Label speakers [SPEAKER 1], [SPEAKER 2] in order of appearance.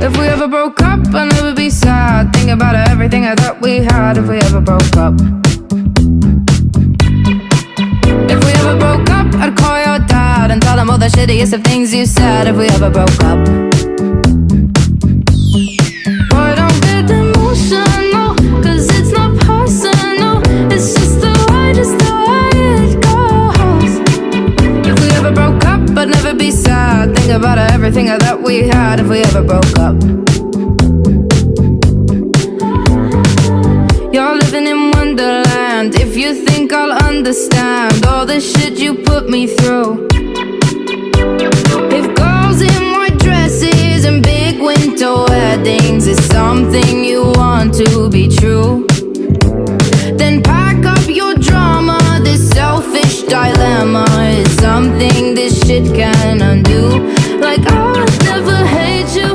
[SPEAKER 1] If we ever broke up, I'd never be sad. Think about everything I thought we had. If we ever broke up. If we ever broke up, I'd call your dad and tell him all the shittiest of things you said. If we ever broke up. Boy, don't get emotional, 'cause it's not personal. It's just the way it goes. If we ever broke up, I'd never be sad. Think about everything I thought we had. If we ever broke up. You're living in Wonderland. If you think I'll understand all the shit you put me through. If girls in white dresses and big winter weddings is something